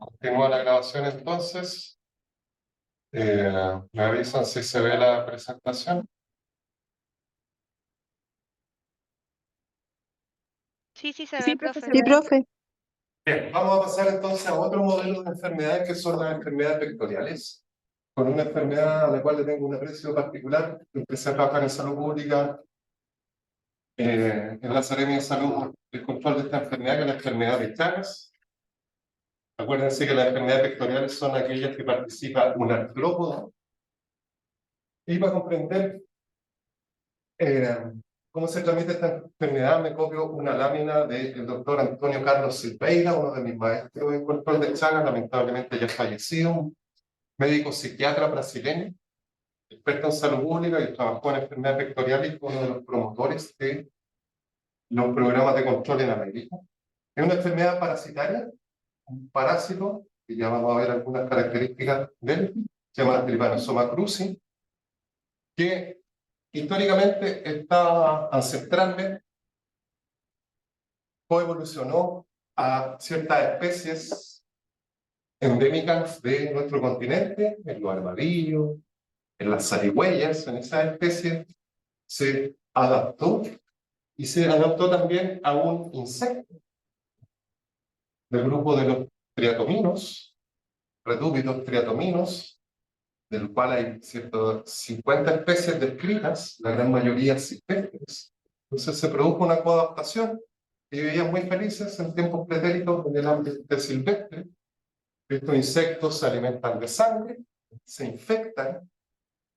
Continúa la grabación entonces. Me avisan si se ve la presentación. Sí, sí se Sí, ve, profe, profe. se ve. profe. Bien, vamos a pasar entonces a otro modelo de enfermedades que son las enfermedades vectoriales. Con una enfermedad a la cual le tengo un aprecio particular, empecé a trabajar en salud pública, en la Seremia de Salud, el control de esta enfermedad, que es la enfermedad de Chagas. Acuérdense que las enfermedades vectoriales son aquellas que participa un artrópodo. Y para comprender cómo se transmite esta enfermedad, me copio una lámina del doctor Antonio Carlos Silveira, uno de mis maestros en control de Chagas, lamentablemente ya fallecido, un médico psiquiatra brasileño, experto en salud pública y trabajó en enfermedades vectoriales y fue uno de los promotores de los programas de control en América. Es una enfermedad parasitaria, un parásito, que ya vamos a ver algunas características de él, se llama Trypanosoma cruzi, que históricamente está ancestralmente coevolucionó a ciertas especies endémicas de nuestro continente, en los armadillos, en las zarigüeyas, en esas especies se adaptó y se adaptó también a un insecto del grupo de los triatominos, redúbitos triatominos, del cual hay 150 especies descritas, la gran mayoría silvestres. Entonces se produjo una coadaptación y vivían muy felices en tiempos pretéritos en el ámbito silvestre. Estos insectos se alimentan de sangre, se infectan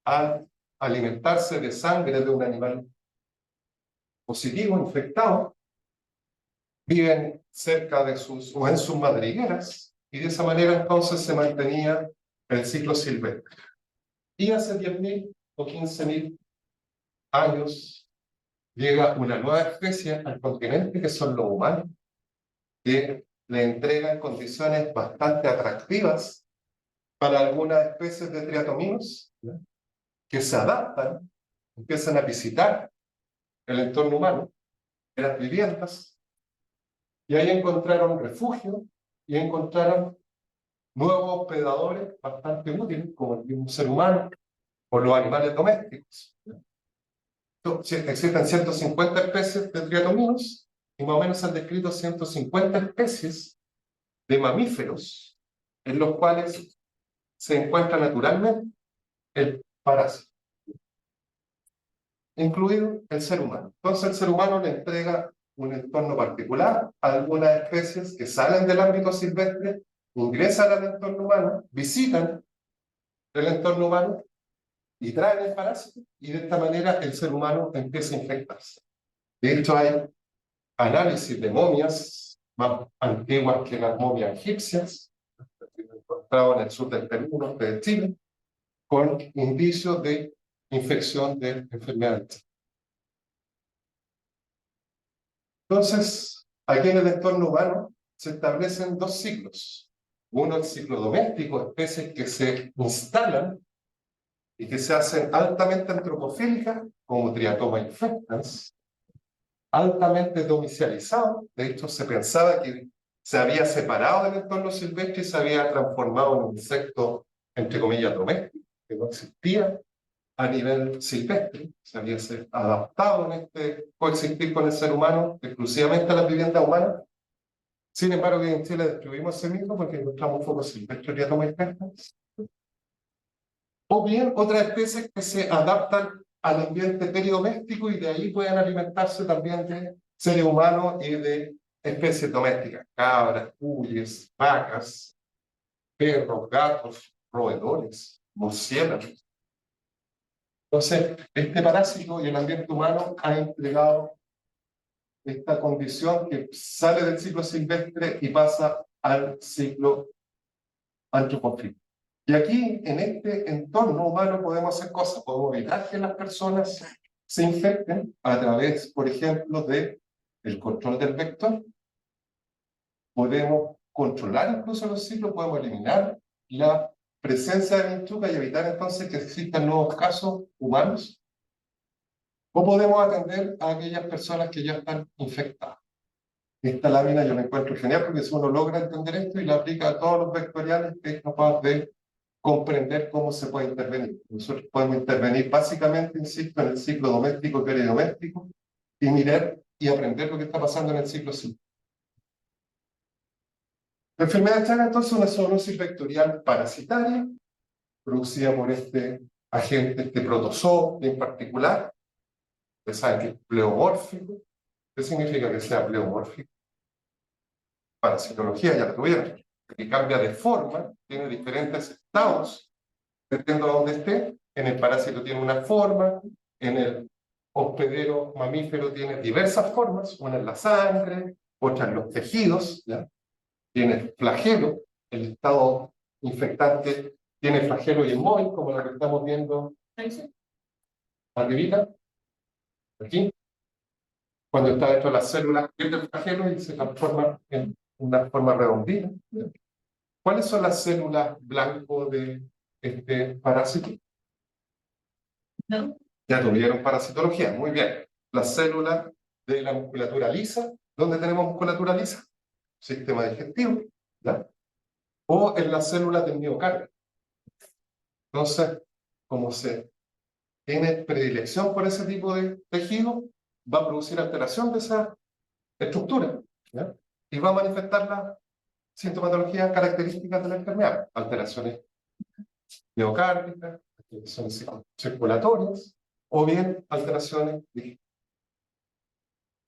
al alimentarse de sangre de un animal positivo, infectado, viven cerca de sus o en sus madrigueras y de esa manera entonces se mantenía el ciclo silvestre. Y hace 10.000 o 15.000 años llega una nueva especie al continente que son los humanos, que le entregan condiciones bastante atractivas para algunas especies de triatominos, ¿no?, que se adaptan, empiezan a visitar el entorno humano, las viviendas, y ahí encontraron refugio y encontraron nuevos hospedadores bastante útiles, como el mismo ser humano o los animales domésticos. Entonces, existen 150 especies de triatominos y más o menos se han descrito 150 especies de mamíferos en los cuales se encuentra naturalmente el parásito, incluido el ser humano. Entonces el ser humano le entrega un entorno particular a algunas especies que salen del ámbito silvestre, ingresan al entorno humano, visitan el entorno humano y traen el parásito, y de esta manera el ser humano empieza a infectarse. De hecho, hay análisis de momias más antiguas que las momias egipcias, encontrado en el sur del Perú, norte de Chile, con indicios de infección de enfermedades. Entonces, aquí en el entorno humano se establecen dos ciclos. Uno, el ciclo doméstico, especies que se instalan y que se hacen altamente antropofílicas, como Triatoma infectans, altamente domiciliados. De hecho, se pensaba que se había separado del entorno silvestre y se había transformado en un insecto, entre comillas, doméstico, que no existía a nivel silvestre, se había adaptado en este coexistir con el ser humano exclusivamente a las viviendas humanas. Sin embargo, en Chile destruimos ese mito porque encontramos un foco silvestre de Triatoma infectans. O bien otras especies que se adaptan al ambiente peridoméstico y de ahí pueden alimentarse también de seres humanos y de especies domésticas, cabras, cuyes, vacas, perros, gatos, roedores, murciélagos. Entonces, este parásito y el ambiente humano han entregado esta condición que sale del ciclo silvestre y pasa al ciclo antropofílico. Y aquí, en este entorno humano, podemos hacer cosas. Podemos evitar que las personas se infecten a través, por ejemplo, del control del vector. Podemos controlar incluso los ciclos, podemos eliminar la presencia de Minchuca y evitar entonces que existan nuevos casos humanos. O podemos atender a aquellas personas que ya están infectadas. Esta lámina yo la encuentro genial porque si uno logra entender esto y la aplica a todos los vectoriales, es capaz de comprender cómo se puede intervenir. Nosotros podemos intervenir básicamente, insisto, en el ciclo doméstico y peridoméstico y mirar y aprender lo que está pasando en el ciclo cíclico. La enfermedad de Chagas, entonces, es una zoonosis vectorial parasitaria producida por este agente, este protozoo en particular. Ustedes saben que es pleomórfico. ¿Qué significa que sea pleomórfico? Parasitología ya la tuvieron, que cambia de forma, tiene diferentes estados, dependiendo de dónde esté. En el parásito tiene una forma, en el hospedero mamífero tiene diversas formas, una en la sangre, otra en los tejidos, ¿ya? Tiene flagelo, el estado infectante tiene flagelo y inmóvil, como la que estamos viendo arribita, aquí. Cuando está dentro de las células, pierde el flagelo y se transforma en una forma redondita. ¿Cuáles son las células blanco de este parásito? No. Ya tuvieron parasitología, muy bien. Las células de la musculatura lisa, ¿dónde tenemos musculatura lisa? Sistema digestivo, ¿ya? O en las células del miocardio. Entonces, como se tiene predilección por ese tipo de tejido, va a producir alteración de esa estructura, ¿ya? Y va a manifestar las sintomatologías características de la enfermedad, alteraciones miocárdicas, alteraciones circulatorias, o bien alteraciones digestivas.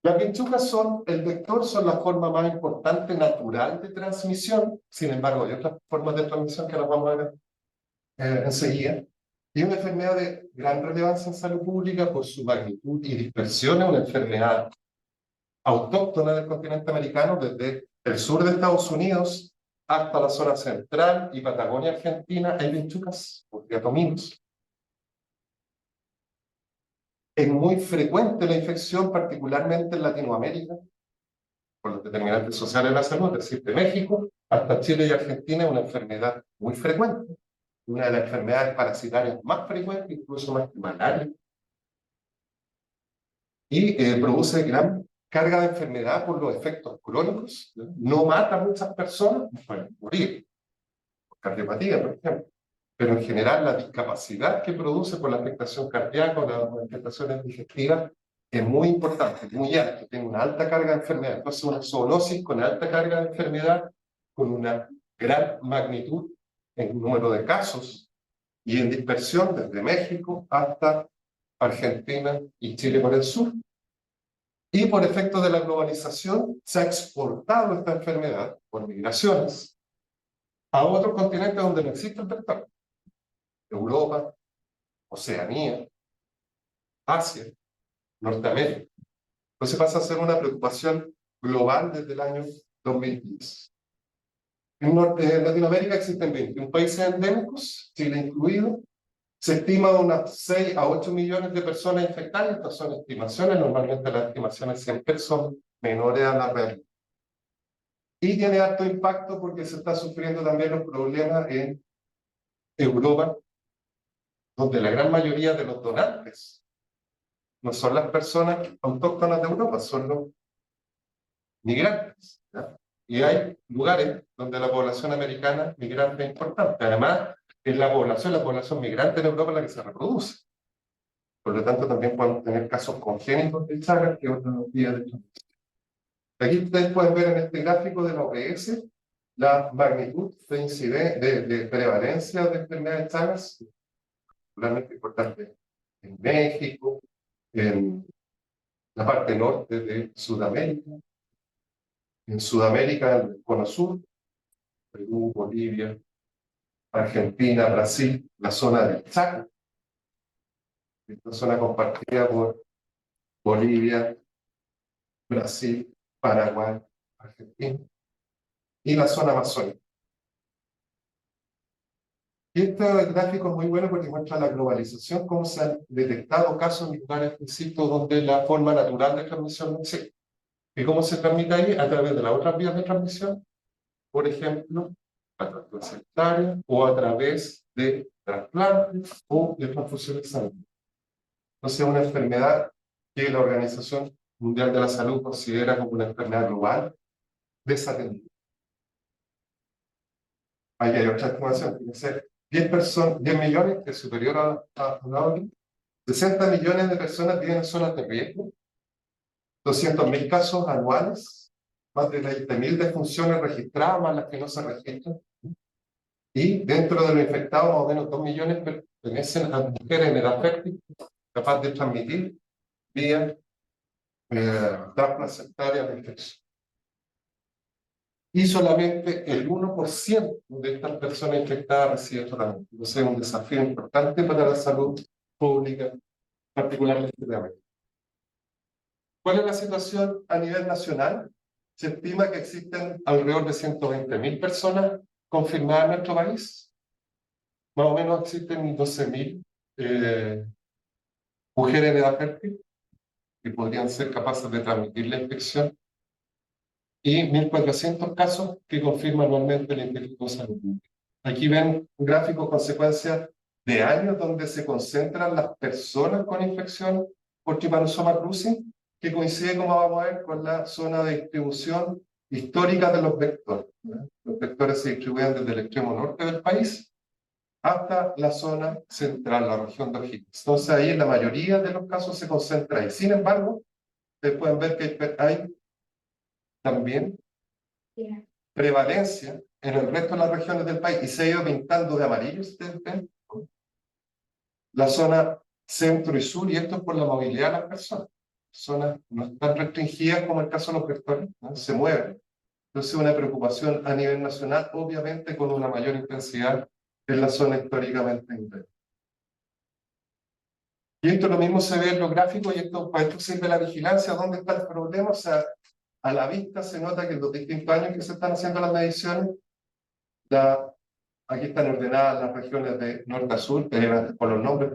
Las vinchucas son el vector, son la forma más importante natural de transmisión. Sin embargo, hay otras formas de transmisión que las vamos a ver enseguida. Y es una enfermedad de gran relevancia en salud pública por su magnitud y dispersión. Es una enfermedad autóctona del continente americano, desde el sur de Estados Unidos hasta la zona central y Patagonia Argentina. Hay vinchucas, o diatominos. Es muy frecuente la infección, particularmente en Latinoamérica, por los determinantes sociales de la salud, es decir, de México hasta Chile y Argentina, es una enfermedad muy frecuente, una de las enfermedades parasitarias más frecuentes, incluso más que malaria, y produce gran carga de enfermedad por los efectos crónicos, ¿no? No mata a muchas personas, pueden morir, por cardiopatía, por ejemplo, pero en general la discapacidad que produce por la afectación cardíaca o las manifestaciones digestivas es muy importante, muy alta, tiene una alta carga de enfermedad. Entonces, una zoonosis con alta carga de enfermedad, con una gran magnitud en número de casos y en dispersión desde México hasta Argentina y Chile por el sur. Y por efecto de la globalización se ha exportado esta enfermedad por migraciones a otros continentes donde no existe el vector. Europa, Oceanía, Asia, Norteamérica. Entonces pasa a ser una preocupación global desde el año 2010. En Latinoamérica existen 21 países endémicos, Chile incluido. Se estima de unas 6 a 8 millones de personas infectadas. Estas son estimaciones, normalmente las estimaciones siempre son menores a la realidad. Y tiene alto impacto porque se está sufriendo también los problemas en Europa, donde la gran mayoría de los donantes no son las personas autóctonas de Europa, son los migrantes, ¿ya? Y hay lugares donde la población americana migrante es importante. Además, es la población migrante en Europa la que se reproduce. Por lo tanto, también podemos tener casos congénitos de Chagas que otros días de transmisión. Aquí ustedes pueden ver en este gráfico de la OPS la magnitud de prevalencia de enfermedades de Chagas, particularmente importante en México, en la parte norte de Sudamérica, en Sudamérica, en el cono sur, Perú, Bolivia, Argentina, Brasil, la zona del Chaco, esta zona compartida por Bolivia, Brasil, Paraguay, Argentina, y la zona amazónica. Y este gráfico es muy bueno porque muestra la globalización, cómo se han detectado casos en lugares, insisto, donde la forma natural de transmisión no existe. ¿Y cómo se transmite ahí? A través de las otras vías de transmisión, por ejemplo, a través placentaria o a través de trasplantes o de transfusiones sanguíneas. Entonces, es una enfermedad que la Organización Mundial de la Salud considera como una enfermedad global desatendida. Ahí hay otra estimación, tiene que ser 10 millones, que es superior a la ONU. 60 millones de personas viven en zonas de riesgo, 200.000 casos anuales, más de 20.000 defunciones registradas, más las que no se registran. Y dentro de los infectados, más o menos 2 millones pertenecen a mujeres en edad fértil, capaz de transmitir vía placentaria de infección. Y solamente el 1% de estas personas infectadas recibe tratamiento. Entonces es un desafío importante para la salud pública, particularmente de América. ¿Cuál es la situación a nivel nacional? Se estima que existen alrededor de 120.000 personas confirmadas en nuestro país. Más o menos existen 12.000 mujeres en edad fértil que podrían ser capaces de transmitir la infección y 1.400 casos que confirman anualmente el Instituto de Salud Pública. Aquí ven un gráfico consecuencia de años donde se concentran las personas con infección por Trypanosoma cruzi, que coincide, como vamos a ver, con la zona de distribución histórica de los vectores. Los vectores se distribuyen desde el extremo norte del país hasta la zona central, la región de O'Higgins. Entonces ahí en la mayoría de los casos se concentra ahí. Sin embargo, ustedes pueden ver que hay también prevalencia en el resto de las regiones del país y se ha ido pintando de amarillo, ustedes ven, la zona centro y sur, y esto es por la movilidad de las personas. Zonas no están restringidas como el caso de los vectores, ¿no? Se mueven. Entonces una preocupación a nivel nacional, obviamente con una mayor intensidad en la zona históricamente interna. Y esto lo mismo se ve en los gráficos, y para esto sirve la vigilancia. ¿Dónde está el problema? O sea, a la vista se nota que en los distintos años que se están haciendo las mediciones, aquí están ordenadas las regiones de norte a sur, que eran por los nombres,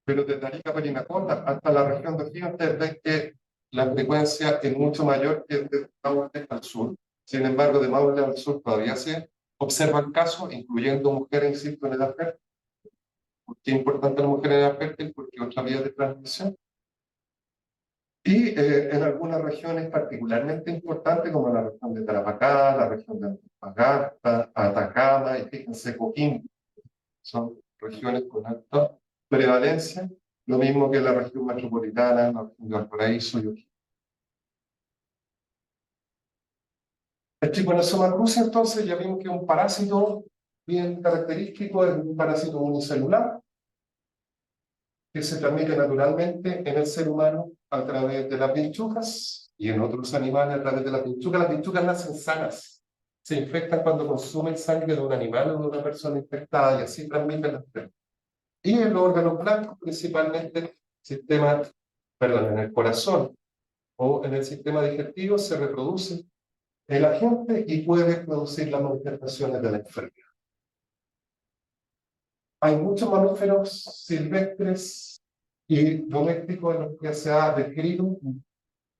pero desde Arica, Parinacota hasta la región de O'Higgins, ustedes ven que la frecuencia es mucho mayor que de Maule al sur. Sin embargo, de Maule al sur todavía se observan casos, incluyendo mujeres, insisto, en edad fértil. ¿Por qué es importante la mujer en edad fértil? Porque otra vía de transmisión. Y en algunas regiones particularmente importantes, como la región de Tarapacá, la región de Antofagasta, Atacama y fíjense, Coquimbo, son regiones con alta prevalencia, lo mismo que la región metropolitana, la región de Valparaíso y O'Higgins. El Trypanosoma cruzi, entonces, ya vimos que es un parásito bien característico, es un parásito unicelular, que se transmite naturalmente en el ser humano a través de las pinchucas y en otros animales a través de las pinchucas. Las pinchucas nacen sanas, se infectan cuando consumen sangre de un animal o de una persona infectada y así transmiten la enfermedad. Y en los órganos blancos, principalmente en el corazón o en el sistema digestivo, se reproduce el agente y puede producir las manifestaciones de la enfermedad. Hay muchos mamíferos silvestres y domésticos en los que se ha descrito,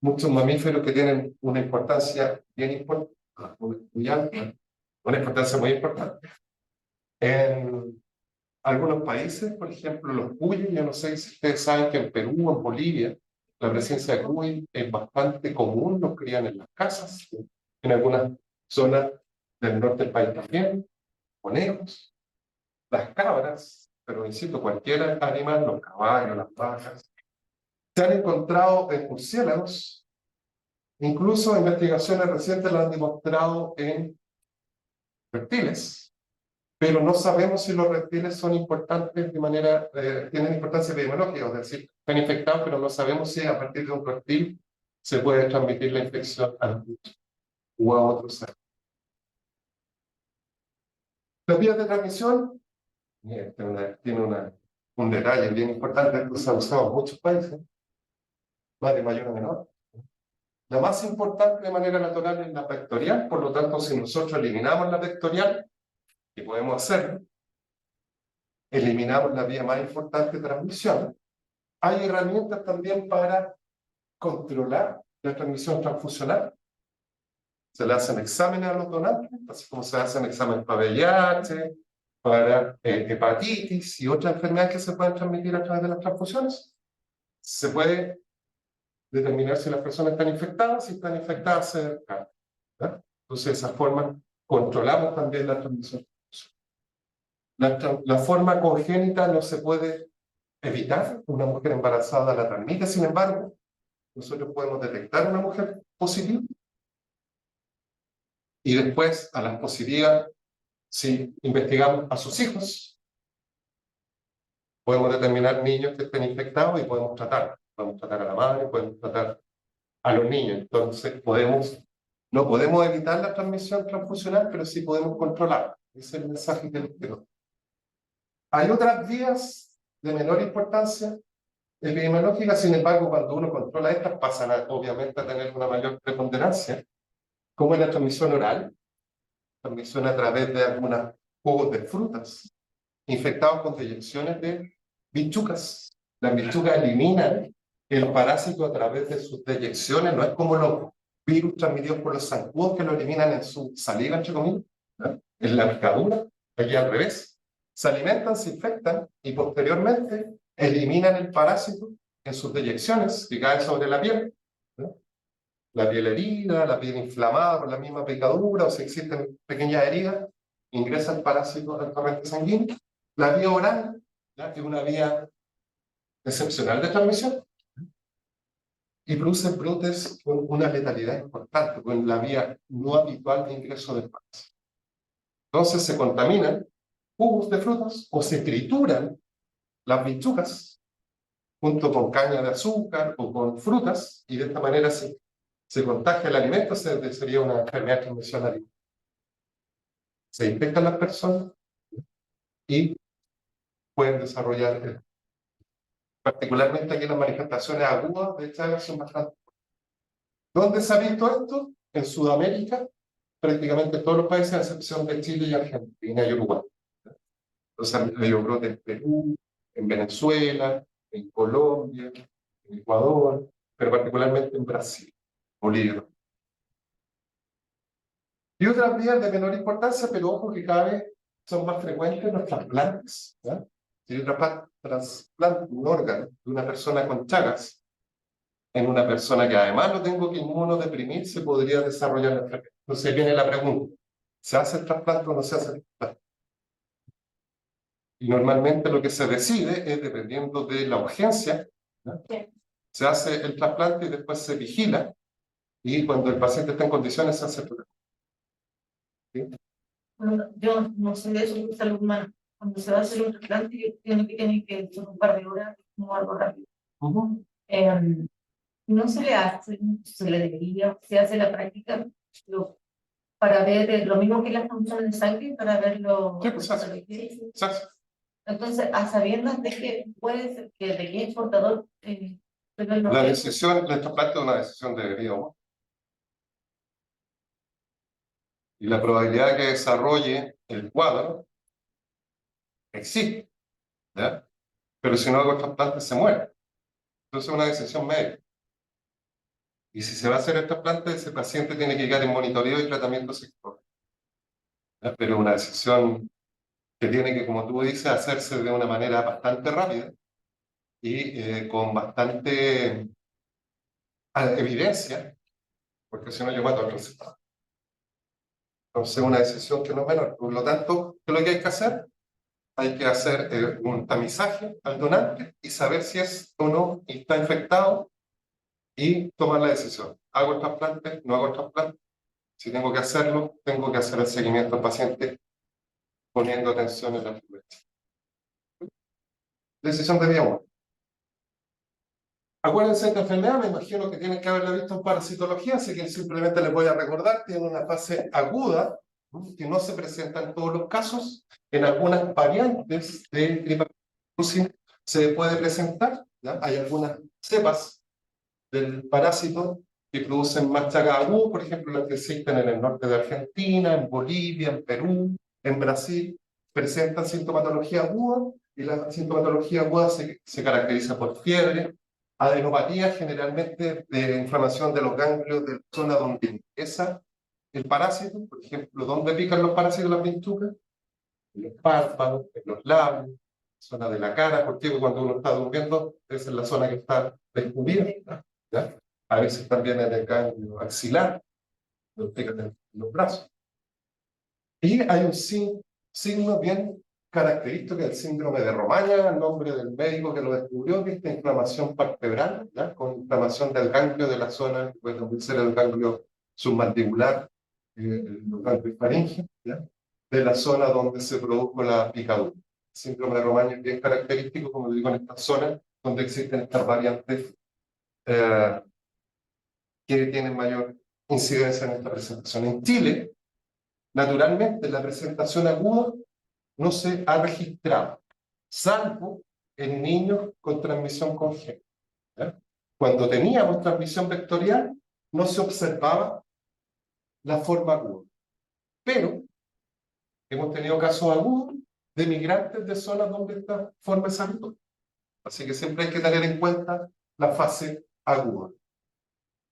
muchos mamíferos que tienen una importancia bien importante, muy alta, una importancia muy importante. En algunos países, por ejemplo, los cuyes, yo no sé si ustedes saben que en Perú o en Bolivia, la presencia de cuy es bastante común, los crían en las casas, en algunas zonas del norte del país también, conejos, las cabras, pero insisto, cualquier animal, los caballos, las vacas. Se han encontrado en murciélagos, incluso investigaciones recientes lo han demostrado en reptiles, pero no sabemos si los reptiles son importantes de manera, tienen importancia epidemiológica, es decir, están infectados, pero no sabemos si a partir de un reptil se puede transmitir la infección a los bichos o a otros seres. Las vías de transmisión, tiene un detalle bien importante, que se ha usado en muchos países, va de mayor a menor. La más importante de manera natural es la vectorial, por lo tanto, si nosotros eliminamos la vectorial, y podemos hacerlo, eliminamos la vía más importante de transmisión. Hay herramientas también para controlar la transmisión transfusional. Se le hacen exámenes a los donantes, así como se hacen exámenes para VIH, para hepatitis y otras enfermedades que se pueden transmitir a través de las transfusiones. se puede determinar si las personas están infectadas, si están infectadas se descartan, ¿ya? Entonces, de esa forma, controlamos también la transmisión. La forma congénita no se puede evitar, una mujer embarazada la transmite, sin embargo, nosotros podemos detectar una mujer positiva y después a las positivas, si investigamos a sus hijos, podemos determinar niños que estén infectados y podemos tratar a la madre, podemos tratar a los niños. Entonces no podemos evitar la transmisión transfusional, pero sí podemos controlar. Ese es el mensaje que les quiero. Hay otras vías de menor importancia epidemiológica, sin embargo, cuando uno controla estas, pasan obviamente a tener una mayor preponderancia, como es la transmisión oral, transmisión a través de algunos jugos de frutas, infectados con deyecciones de bichucas. Las bichucas eliminan el parásito a través de sus deyecciones, no es como los virus transmitidos por los zancudos que lo eliminan en su saliva, entre comillas, ¿no? En la picadura, aquí al revés. Se alimentan, se infectan y posteriormente eliminan el parásito en sus deyecciones que caen sobre la piel, ¿no? La piel herida, la piel inflamada por la misma picadura, o si existen pequeñas heridas, ingresa el parásito al torrente sanguíneo. La vía oral, ¿ya?, es una vía excepcional de transmisión y produce brotes con una letalidad importante, con la vía no habitual de ingreso del parásito. Entonces se contaminan jugos de frutas o se trituran las bichucas junto con caña de azúcar o con frutas, y de esta manera se contagia el alimento, sería una enfermedad de transmisión alimentaria. Se infectan las personas y pueden desarrollar, particularmente aquí las manifestaciones agudas de Chagas son bastante. ¿Dónde se ha visto esto? En Sudamérica, prácticamente en todos los países, a excepción de Chile y Argentina y Uruguay. Entonces ha habido brotes en Perú, en Venezuela, en Colombia, en Ecuador, pero particularmente en Brasil, Bolivia. Y otras vías de menor importancia, pero ojo que cada vez son más frecuentes, los trasplantes, ¿ya? Si yo trasplante un órgano de una persona con Chagas en una persona que además lo tengo que inmunodeprimir, se podría desarrollar la enfermedad. Entonces viene la pregunta, ¿se hace el trasplante o no se hace el trasplante? Y normalmente lo que se decide es, dependiendo de la urgencia, ¿no?, se hace el trasplante y después se vigila, y cuando el paciente está en condiciones se hace el trasplante. ¿Sí? Bueno, yo no sé de eso de salud humana. Cuando se va a hacer un trasplante, tiene que ser un par de horas, como algo rápido. No se le hace, se le debería, se hace la práctica para ver lo mismo que las funciones de sangre, para verlo. Sí, pues se hace. Se hace. Entonces, a sabiendas de que puede ser que de qué es portador, pero no La decisión del trasplante es una decisión de vida humana. Y la probabilidad de que desarrolle el cuadro existe, ¿ya? Pero si no hago el trasplante se muere. Entonces es una decisión médica. Y si se va a hacer el trasplante, ese paciente tiene que quedar en monitoreo y tratamiento psicológico, ¿ya? Pero una decisión que tiene que, como tú dices, hacerse de una manera bastante rápida y con bastante evidencia, porque si no yo mato al resultado. Entonces es una decisión que no es menor. Por lo tanto, ¿qué es lo que hay que hacer? Hay que hacer un tamizaje al donante y saber si es o no está infectado y tomar la decisión. ¿Hago el trasplante? ¿No hago el trasplante? Si tengo que hacerlo, tengo que hacer el seguimiento al paciente poniendo atención en la frecuencia. Decisión de día 1. Acuérdense de esta enfermedad, me imagino que tienen que haberla visto en parasitología, así que simplemente les voy a recordar, tiene una fase aguda, que no se presenta en todos los casos. En algunas variantes de gripe se puede presentar, ¿ya? Hay algunas cepas del parásito que producen más Chagas agudas, por ejemplo, las que existen en el norte de Argentina, en Bolivia, en Perú, en Brasil, presentan sintomatología aguda, y la sintomatología aguda se caracteriza por fiebre, adenopatía, generalmente de inflamación de los ganglios de la zona donde empieza el parásito, por ejemplo, ¿dónde pican los parásitos las pinturas? En los párpados, en los labios, zona de la cara, porque cuando uno está durmiendo, esa es la zona que está descubierta, ¿ya? A veces también en el ganglio axilar, en los brazos. Y hay un signo bien característico del síndrome de Romaña, el nombre del médico que lo descubrió, que es esta inflamación palpebral, ¿ya? Con inflamación del ganglio de la zona, puede también ser el ganglio submandibular, el ganglio faríngeo, ¿ya? De la zona donde se produjo la picadura. El síndrome de Romaña es bien característico, como digo, en estas zonas donde existen estas variantes que tienen mayor incidencia en esta presentación. En Chile, naturalmente, la presentación aguda no se ha registrado, salvo en niños con transmisión congénita, ¿ya? Cuando teníamos transmisión vectorial, no se observaba la forma aguda. Pero hemos tenido casos agudos de migrantes de zonas donde esta forma es aguda. Así que siempre hay que tener en cuenta la fase aguda.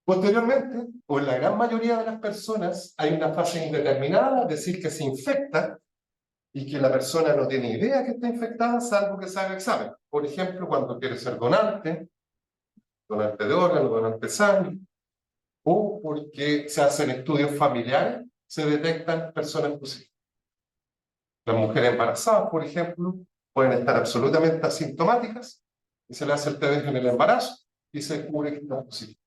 Posteriormente, o en la gran mayoría de las personas, hay una fase indeterminada, es decir, que se infecta y que la persona no tiene idea que está infectada, salvo que se haga examen. Por ejemplo, cuando quiere ser donante de órganos, donante de sangre, o porque se hacen estudios familiares, se detectan personas positivas. Las mujeres embarazadas, por ejemplo, pueden estar absolutamente asintomáticas y se le hace el test en el embarazo y se descubre que están positivas.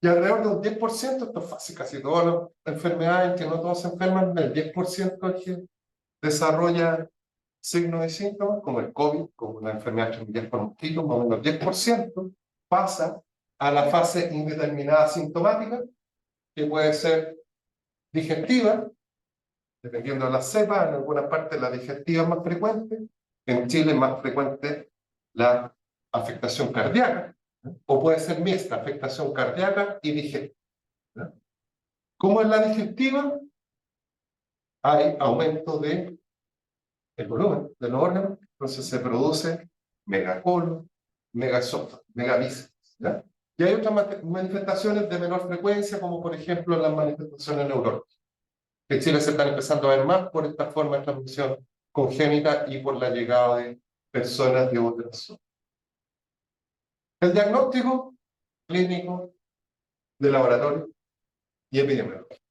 Y alrededor de un 10%, esto es fácil, casi todas las enfermedades en que no todos se enferman, el 10% es que desarrolla signos y síntomas, como el COVID, como una enfermedad transmitida por mosquitos, más o menos el 10% pasa a la fase indeterminada sintomática, que puede ser digestiva, dependiendo de la cepa. En algunas partes la digestiva es más frecuente, en Chile es más frecuente la afectación cardíaca, o puede ser mixta, afectación cardíaca y digestiva. ¿Cómo es la digestiva? Hay aumento de el volumen de los órganos, entonces se produce megacolon, megaesófago, megavísceras, ¿ya? Y hay otras manifestaciones de menor frecuencia, como por ejemplo las manifestaciones neurológicas. En Chile se están empezando a ver más por esta forma de transmisión congénita y por la llegada de personas de otras zonas. El diagnóstico clínico de laboratorio y epidemiológico.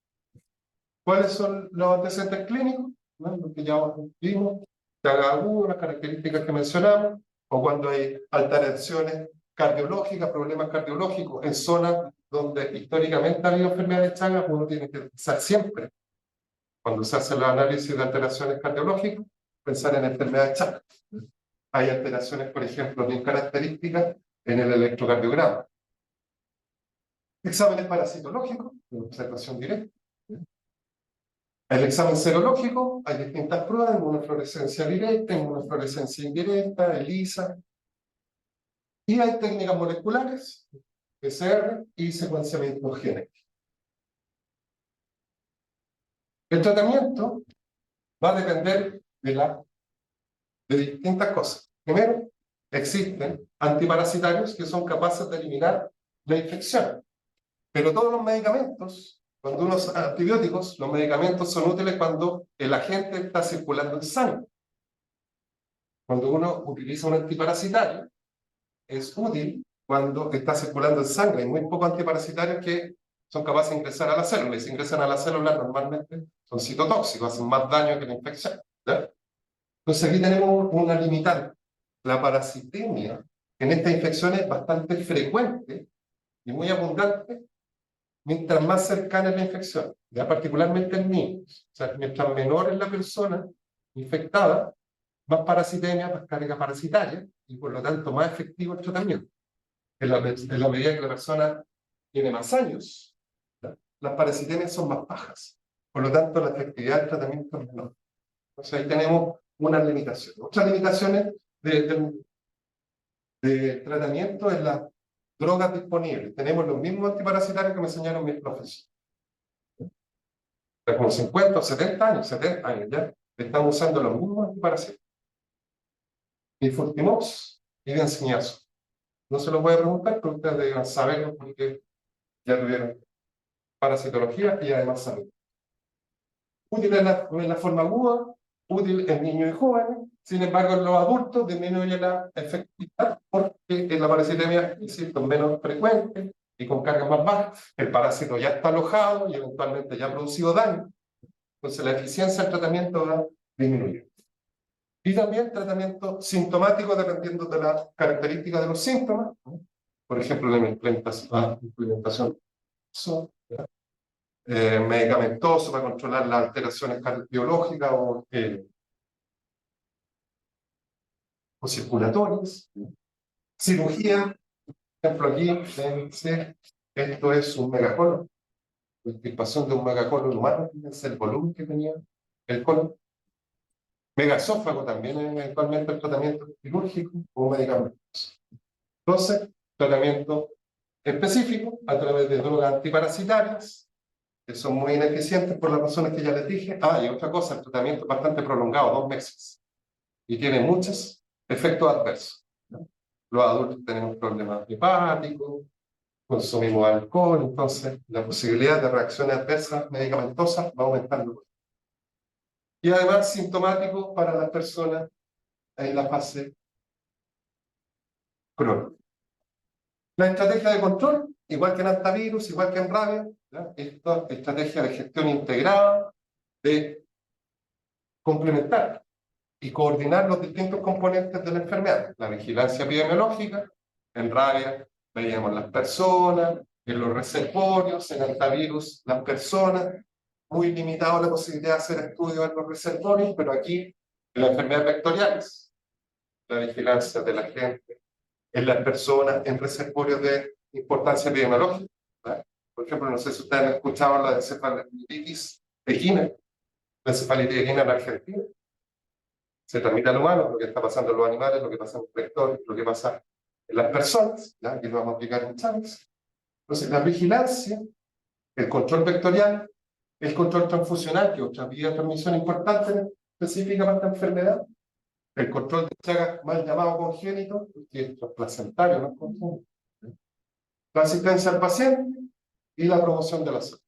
¿Cuáles son los antecedentes clínicos? ¿No? Lo que ya vimos, que haga algunas características que mencionamos, o cuando hay alteraciones cardiológicas, problemas cardiológicos en zonas donde históricamente ha habido enfermedades de Chagas, uno tiene que pensar siempre, cuando se hace el análisis de alteraciones cardiológicas, pensar en enfermedades de Chagas. Hay alteraciones, por ejemplo, bien características en el electrocardiograma. Exámenes parasitológicos, de observación directa. El examen serológico, hay distintas pruebas, inmunofluorescencia directa, inmunofluorescencia indirecta, ELISA. Y hay técnicas moleculares, PCR y secuenciamiento genético. El tratamiento va a depender de distintas cosas. Primero, existen antiparasitarios que son capaces de eliminar la infección. Pero todos los medicamentos, cuando unos antibióticos, los medicamentos son útiles cuando el agente está circulando en sangre. Cuando uno utiliza un antiparasitario, es útil cuando está circulando en sangre. Hay muy pocos antiparasitarios que son capaces de ingresar a la célula. Y si ingresan a la célula, normalmente son citotóxicos, hacen más daño que la infección, ¿ya? Entonces aquí tenemos una limitante. La parasitemia en esta infección es bastante frecuente y muy abundante mientras más cercana es la infección, ya particularmente en niños. O sea, mientras menor es la persona infectada, más parasitemia, más carga parasitaria, y por lo tanto más efectivo el tratamiento. En la medida que la persona tiene más años, ¿ya? Las parasitemias son más bajas. Por lo tanto, la efectividad del tratamiento es menor. Entonces ahí tenemos una limitación. Otras limitaciones de tratamiento es las drogas disponibles. Tenemos los mismos antiparasitarios que me enseñaron mis profesores. Como 50 o 70 años, 70 años ya, estamos usando los mismos antiparasitarios. Infurtimox y Benzimiazo. No se lo voy a preguntar, pero ustedes deben saberlo porque ya tuvieron parasitología y además salud. Útil en la forma aguda, útil en niños y jóvenes. Sin embargo, en los adultos disminuye la efectividad porque en la parasitemia es menos frecuente y con cargas más bajas. El parásito ya está alojado y eventualmente ya ha producido daño. Entonces la eficiencia del tratamiento va a disminuir. Y también tratamiento sintomático dependiendo de las características de los síntomas. Por ejemplo, la implementación medicamentoso para controlar las alteraciones cardiológicas o circulatorias. Cirugía, por ejemplo, aquí esto es un megacolon. La extirpación de un megacolon humano, fíjense el volumen que tenía el colon. Megaesófago también es eventualmente el tratamiento quirúrgico o medicamentos. Entonces, tratamiento específico a través de drogas antiparasitarias, que son muy ineficientes por las razones que ya les dije. Y otra cosa, el tratamiento es bastante prolongado, 2 meses, y tiene muchos efectos adversos, ¿no? Los adultos tenemos problemas hepáticos, consumimos alcohol, entonces la posibilidad de reacciones adversas medicamentosas va aumentando. Y además sintomático para las personas en la fase crónica. La estrategia de control, igual que en antivirus, igual que en rabia, ¿ya? Esta estrategia de gestión integrada, de complementar y coordinar los distintos componentes de la enfermedad. La vigilancia epidemiológica, en rabia veíamos las personas, en los reservorios, en antivirus las personas, muy limitado la posibilidad de hacer estudios en los reservorios, pero aquí en las enfermedades vectoriales, la vigilancia de la gente, en las personas, en reservorios de importancia epidemiológica, ¿verdad? Por ejemplo, no sé si ustedes han escuchado la encefalitis equina, la encefalitis equina en Argentina. Se transmite al humano, lo que está pasando en los animales, lo que pasa en los vectores, lo que pasa en las personas, ¿ya? Aquí lo vamos a aplicar en Chávez. Entonces, la vigilancia, el control vectorial, el control transfusional, que es otra vía de transmisión importante específica para esta enfermedad, el control de Chagas mal llamado congénito, que es trasplacentario, no es congénito, la asistencia al paciente y la promoción de la salud.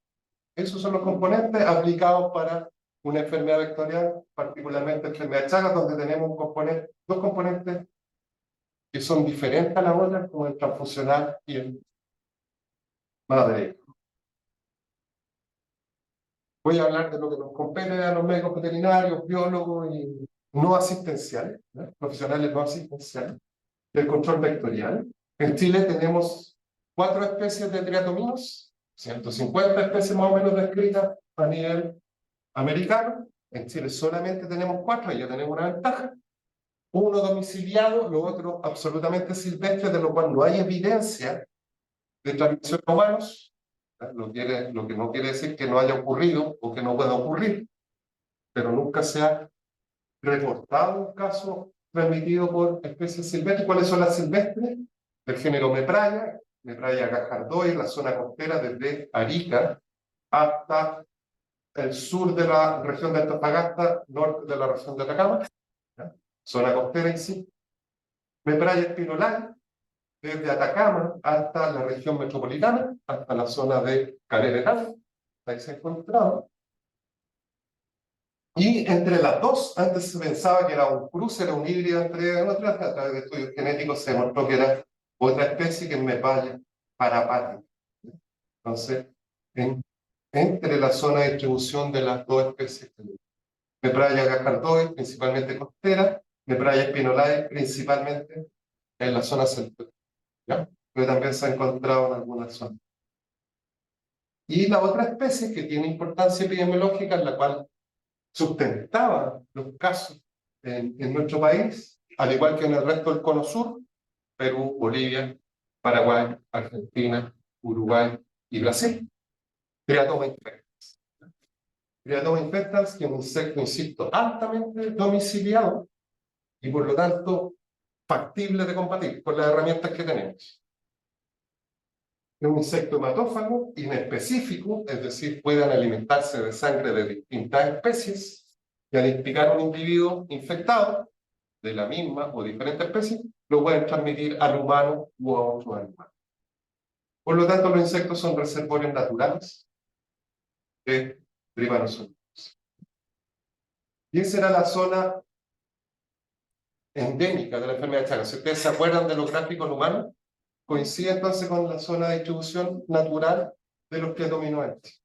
Esos son los componentes aplicados para una enfermedad vectorial, particularmente enfermedad de Chagas, donde tenemos dos componentes que son diferentes a la otra, como el transfusional y el madre. Voy a hablar de lo que nos compete a los médicos veterinarios, biólogos y no asistenciales, ¿no? Profesionales no asistenciales, del control vectorial. En Chile tenemos 4 especies de triatominos, 150 especies más o menos descritas a nivel americano. En Chile solamente tenemos 4, ya tenemos una ventaja. Uno domiciliado, lo otro absolutamente silvestre, de lo cual no hay evidencia de transmisión a humanos. Lo que no quiere decir que no haya ocurrido o que no pueda ocurrir, pero nunca se ha reportado un caso transmitido por especies silvestres. ¿Cuáles son las silvestres? Del género Mepraya, Mepraya gajardoy, la zona costera desde Arica hasta el sur de la región de Antofagasta, norte de la región de Atacama, ¿ya? Zona costera en sí. Mepraya espinolana, desde Atacama hasta la región metropolitana, hasta la zona de Calera, ahí se ha encontrado. Y entre las dos, antes se pensaba que era un cruce, era un híbrido entre otras, a través de estudios genéticos se demostró que era otra especie que es Mepraya parapática. Entonces, entre la zona de distribución de las dos especies, Mepraya gajardoy, principalmente costera, Mepraya spinolae, principalmente en la zona central, ¿ya? Pero también se ha encontrado en algunas zonas. Y la otra especie que tiene importancia epidemiológica, en la cual sustentaba los casos en nuestro país, al igual que en el resto del cono sur, Perú, Bolivia, Paraguay, Argentina, Uruguay y Brasil. Triatoma infectans. Triatoma infectans, que es un insecto, insisto, altamente domiciliado y por lo tanto factible de combatir con las herramientas que tenemos. Es un insecto hematófago inespecífico, es decir, pueden alimentarse de sangre de distintas especies y al inspicar a un individuo infectado de la misma o diferente especie, lo pueden transmitir al humano u a otro animal. Por lo tanto, los insectos son reservorios naturales de trypanosomiasis. Y esa era la zona endémica de la enfermedad de Chagas. Si ustedes se acuerdan de los gráficos humanos, coincide entonces con la zona de distribución natural de los cletominoentes.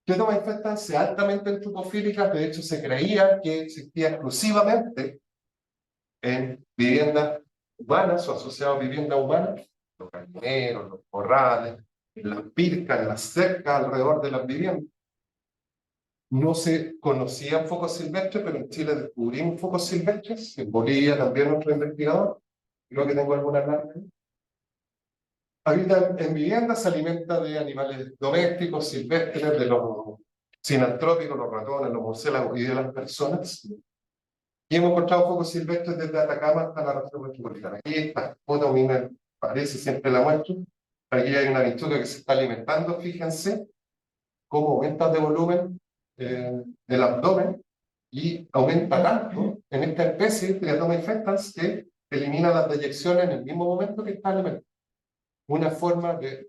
Cletoma infestans altamente entrupofílicas, de hecho se creía que existía exclusivamente en viviendas humanas o asociadas a viviendas humanas, los gallineros, los corrales, en las pircas, en las cercas alrededor de las viviendas. No se conocían focos silvestres, pero en Chile descubrimos focos silvestres, en Bolivia también nuestro investigador, creo que tengo alguna alarma. Habita en viviendas, se alimenta de animales domésticos, silvestres, de los sinantrópicos, los ratones, los murciélagos y de las personas. Y hemos encontrado focos silvestres desde Atacama hasta la región metropolitana. Aquí esta foto a mí me parece, siempre la muestro. Aquí hay una vinchuca que se está alimentando, fíjense cómo aumenta de volumen el abdomen y aumenta tanto en esta especie, Triatoma infestans, que elimina las deyecciones en el mismo momento que está alimentando. Una forma de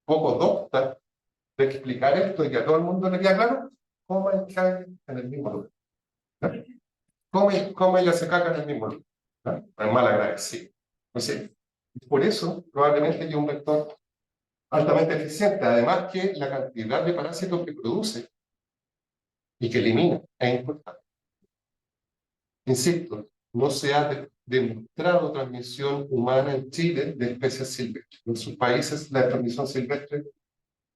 poco docta de explicar esto y que a todo el mundo le queda claro, cómo el cae en el mismo lugar. Cómo ella se caga en el mismo lugar. ¿No? Es mal agradecido. Entonces, por eso, probablemente hay un vector altamente eficiente. Además que la cantidad de parásitos que produce y que elimina es importante. Insisto, no se ha demostrado transmisión humana en Chile de especies silvestres. En sus países la transmisión silvestre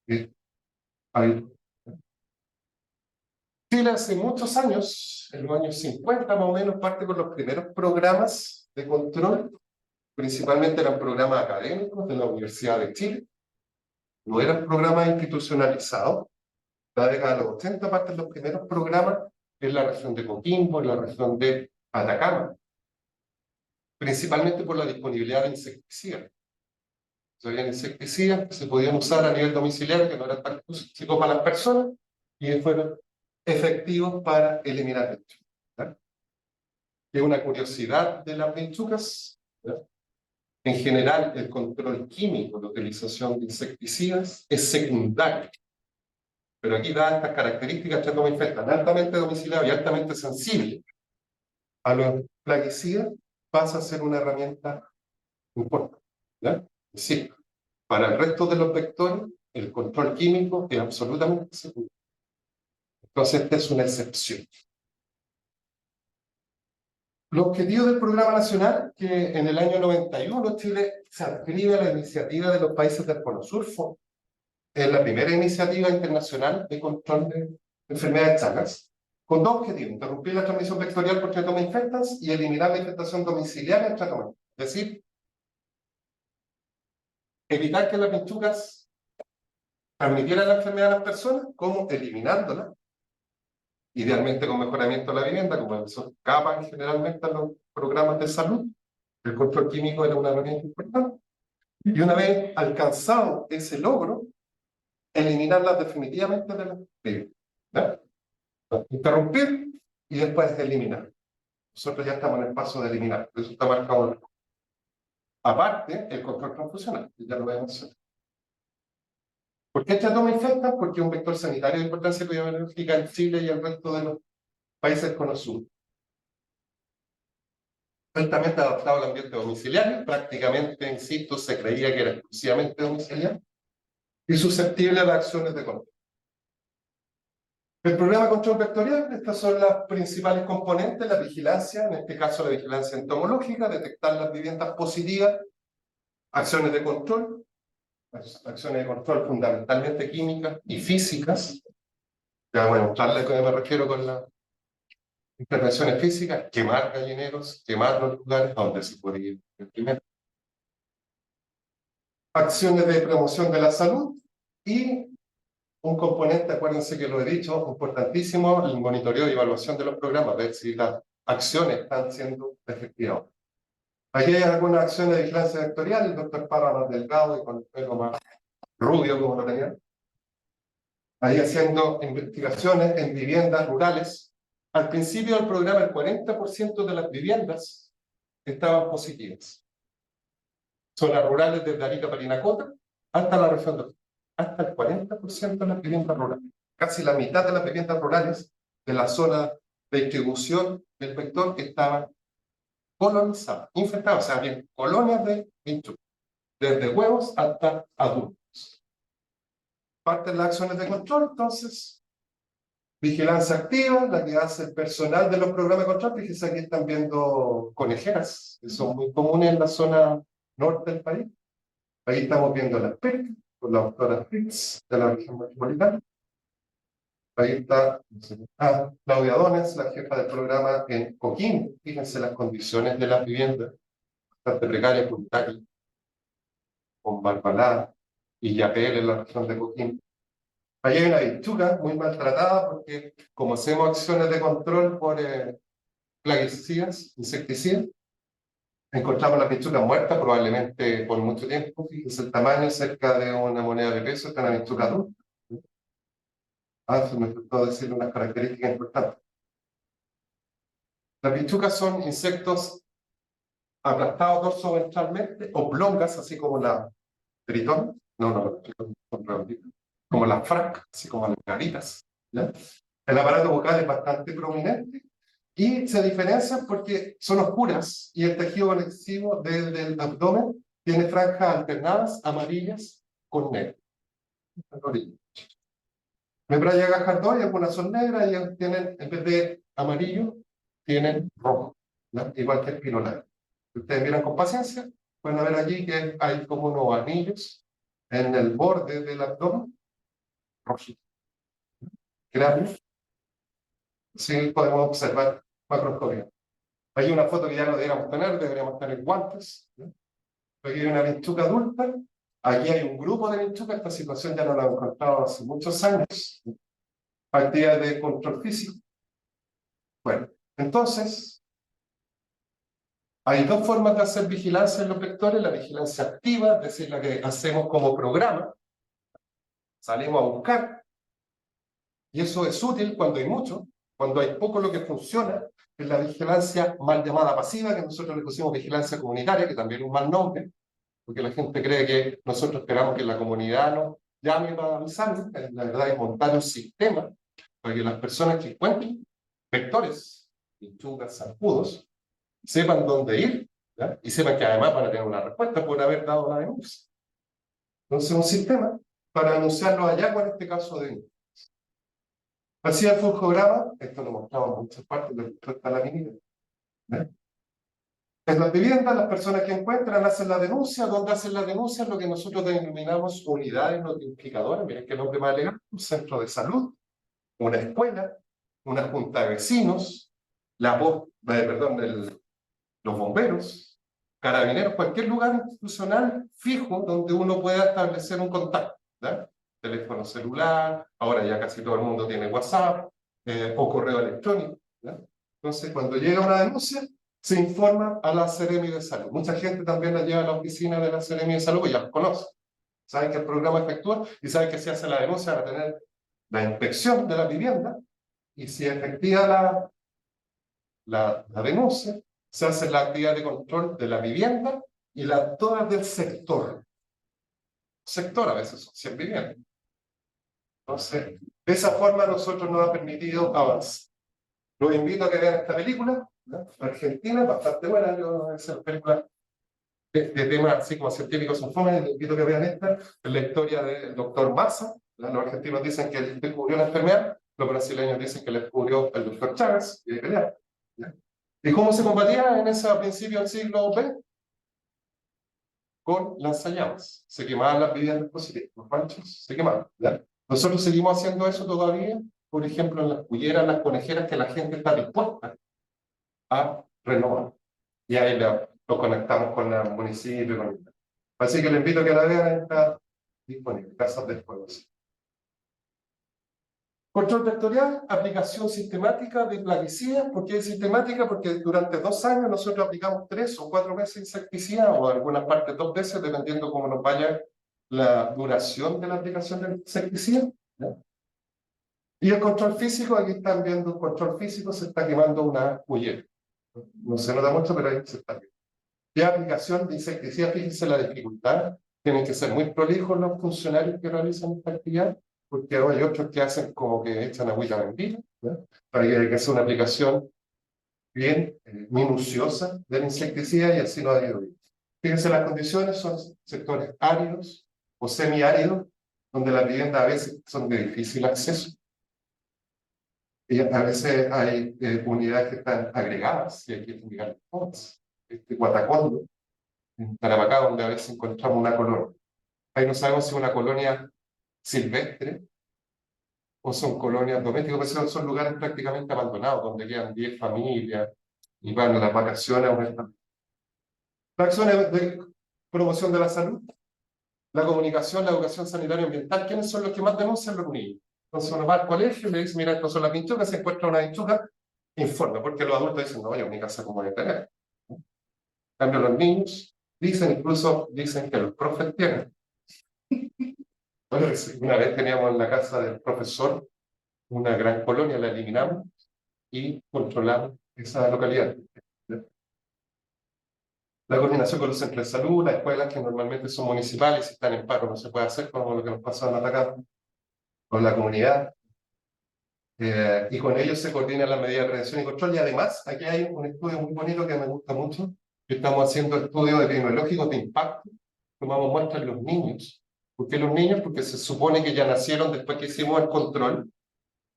es habitual. Chile hace muchos años, en los años 50 más o menos, parte con los primeros programas de control, principalmente eran programas académicos de la Universidad de Chile, no eran programas institucionalizados. La década de los 80 parten los primeros programas en la región de Coquimbo, en la región de Atacama, principalmente por la disponibilidad de insecticidas. Había insecticidas que se podían usar a nivel domiciliario, que no eran tan tóxicos para las personas, y que fueron efectivos para eliminar el bicho. Es una curiosidad de las vinchucas. En general, el control químico, la utilización de insecticidas, es secundario. Pero aquí da estas características Triatoma infestans, altamente domiciliario y altamente sensible a los plaguicidas, pasa a ser una herramienta importante. Sí, para el resto de los vectores, el control químico es absolutamente secundario. Entonces, esta es una excepción. Los objetivos del Programa Nacional, que en el año 91 Chile se adscribe a la iniciativa de los países del Cono Sur, es la primera iniciativa internacional de control de enfermedades Chagas, con dos objetivos: interrumpir la transmisión vectorial por Triatoma infestans y eliminar la infestación domiciliaria en Triatoma. Es decir, evitar que las vinchucas transmitieran la enfermedad a las personas, como eliminándola, idealmente con mejoramiento de la vivienda, como eso escapan generalmente a los programas de salud. El control químico era una herramienta importante. Y una vez alcanzado ese logro, eliminarlas definitivamente de la vivienda. Interrumpir y después eliminar. Nosotros ya estamos en el paso de eliminar, eso está marcado. Aparte, el control transfusional, ya lo vemos hacer. ¿Por qué Triatoma infestans? Porque es un vector sanitario de importancia epidemiológica en Chile y el resto de los países Cono Sur. Altamente adaptado al ambiente domiciliario, prácticamente, insisto, se creía que era exclusivamente domiciliario, y susceptible a las acciones de control. El programa de control vectorial, estas son las principales componentes: la vigilancia, en este caso la vigilancia entomológica, detectar las viviendas positivas, acciones de control fundamentalmente químicas y físicas. Ya voy a mostrarles a qué me refiero con las intervenciones físicas: quemar gallineros, quemar los lugares donde se puede ir primero. Acciones de promoción de la salud y un componente, acuérdense que lo he dicho, importantísimo, el monitoreo y evaluación de los programas, ver si las acciones están siendo efectivas. Aquí hay algunas acciones de vigilancia vectorial, el doctor Parra más delgado y con el pelo más rubio, como lo tenía. Ahí haciendo investigaciones en viviendas rurales. Al principio del programa, el 40% de las viviendas estaban positivas. Zonas rurales desde Arica, Parinacota, hasta la región de hasta el 40% de las viviendas rurales. Casi la mitad de las viviendas rurales de la zona de distribución del vector que estaban colonizadas, infectadas, o sea, había colonias de vinchucas, desde huevos hasta adultos. Parte de las acciones de control, entonces, vigilancia activa, la que hace el personal de los programas de control. Fíjense, aquí están viendo conejeras, que son muy comunes en la zona norte del país. Ahí estamos viendo las percas, con la doctora Fritz, de la región metropolitana. Ahí está Claudia Dones, la jefa del programa en Coquimbo. Fíjense las condiciones de las viviendas, bastante precarias, Punta con Barbalá y Yapel en la región de Coquimbo. Ahí hay una bichuca muy maltratada porque, como hacemos acciones de control por plaguicidas, insecticidas, encontramos la bichuca muerta, probablemente por mucho tiempo. Fíjense el tamaño, cerca de una moneda de peso, está una bichuca adulta. Se me faltó decir unas características importantes. Las bichucas son insectos aplastados dorsoventralmente, oblongas, así como la tritón, como las fracas, así como las garitas. ¿Ya? El aparato vocal es bastante prominente y se diferencian porque son oscuras y el tejido conectivo del abdomen tiene franjas alternadas, amarillas con negro. Membrana gajardoy, algunas son negras y tienen, en vez de amarillo, tienen rojo, ¿no? Igual que el pinolario. Si ustedes miran con paciencia, pueden ver allí que hay como unos anillos en el borde del abdomen, rojitos. Grandes. Sí, podemos observar macroscopia. Hay una foto que ya no deberíamos tener, deberíamos tener guantes, ¿no? Aquí hay una vinchuca adulta, aquí hay un grupo de vinchucas. Esta situación ya no la he encontrado hace muchos años. Actividades de control físico. Bueno, entonces, hay dos formas de hacer vigilancia en los vectores: la vigilancia activa, es decir, la que hacemos como programa, salimos a buscar, y eso es útil cuando hay mucho. Cuando hay poco, lo que funciona es la vigilancia mal llamada pasiva, que nosotros le pusimos vigilancia comunitaria, que también es un mal nombre, porque la gente cree que nosotros esperamos que la comunidad nos llame para avisarnos. La verdad es montar un sistema para que las personas que encuentren vectores, pinchugas, zancudos, sepan dónde ir, ¿ya? Y sepan que además van a tener una respuesta por haber dado la denuncia. Entonces, un sistema para anunciar los hallazgos, en este caso de así el flujograma, esto lo mostramos en muchas partes, lo está la minita. En las viviendas, las personas que encuentran hacen la denuncia. Donde hacen la denuncia es lo que nosotros denominamos unidades notificadoras. Miren qué nombre más legal: un centro de salud, una escuela, una junta de vecinos, los bomberos, carabineros, cualquier lugar institucional fijo donde uno pueda establecer un contacto, ¿ya? Teléfono celular, ahora ya casi todo el mundo tiene WhatsApp, o correo electrónico, ¿ya? Entonces, cuando llega una denuncia, se informa a la Seremi de Salud. Mucha gente también la lleva a la oficina de la Seremi de Salud, pues ya los conoce. Saben que el programa efectúa y saben que si hace la denuncia van a tener la inspección de la vivienda, y si es efectiva la denuncia, se hace la actividad de control de la vivienda y todas del sector. Sector a veces son 100 viviendas. Entonces, de esa forma nosotros nos ha permitido avanzar. Los invito a que vean esta película, ¿no? Argentina, bastante buena. Yo, esa película de temas así como científicos son fome. Les invito a que vean esta. Es la historia del doctor Massa. Los argentinos dicen que él descubrió la enfermedad, los brasileños dicen que le descubrió el doctor Chagas y de pelear, ¿ya? ¿Y cómo se combatía en ese principio del siglo XX? Con lanzallamas. Se quemaban las viviendas positivas, los ranchos se quemaban, ¿ya? Nosotros seguimos haciendo eso todavía, por ejemplo, en las culleras, las conejeras, que la gente está dispuesta a renovar. Y ahí lo conectamos con el municipio. Así que les invito a que la vean, está disponible, Casas de Fuego. Control vectorial, aplicación sistemática de plaguicidas. ¿Por qué sistemática? Porque durante 2 años nosotros aplicamos 3 o 4 veces insecticida, o en algunas partes 2 veces, dependiendo cómo nos vaya la duración de la aplicación del insecticida, ¿ya? Y el control físico, aquí están viendo el control físico, se está quemando una cullera. No se nota mucho, pero ahí se está quemando. Y aplicación de insecticida, fíjense la dificultad. Tienen que ser muy prolijos los funcionarios que realizan esta actividad, porque hay otros que hacen como que echan agüita bendita, ¿ya? Para que sea una aplicación bien minuciosa del insecticida y así no ha ido bien. Fíjense, las condiciones son sectores áridos o semiáridos, donde las viviendas a veces son de difícil acceso. Y a veces hay unidades que están agregadas y hay que fumigar todas. Guatacondo, en Tarapacá, donde a veces encontramos una colonia. Ahí no sabemos si es una colonia silvestre o son colonias domésticas, pero son lugares prácticamente abandonados, donde quedan 10 familias y van a las vacaciones a una estancia. Las acciones de promoción de la salud, la comunicación, la educación sanitaria y ambiental. ¿Quiénes son los que más denuncian? Los niños. Entonces uno va al colegio y le dice, mira, estas son las pinchucas, se encuentra una pinchuca, informa, porque los adultos dicen, no, yo en mi casa como voy a tener. En cambio, los niños dicen, incluso dicen que los profes tienen. Bueno, una vez teníamos en la casa del profesor una gran colonia, la eliminamos y controlamos esa localidad. La coordinación con los centros de salud, las escuelas que normalmente son municipales, si están en paro no se puede hacer, como lo que nos pasó en Atacama, con la comunidad. Y con ellos se coordinan las medidas de prevención y control. Y además, aquí hay un estudio muy bonito que me gusta mucho, que estamos haciendo estudios epidemiológicos de impacto. Tomamos muestras de los niños. ¿Por qué los niños? Porque se supone que ya nacieron después que hicimos el control.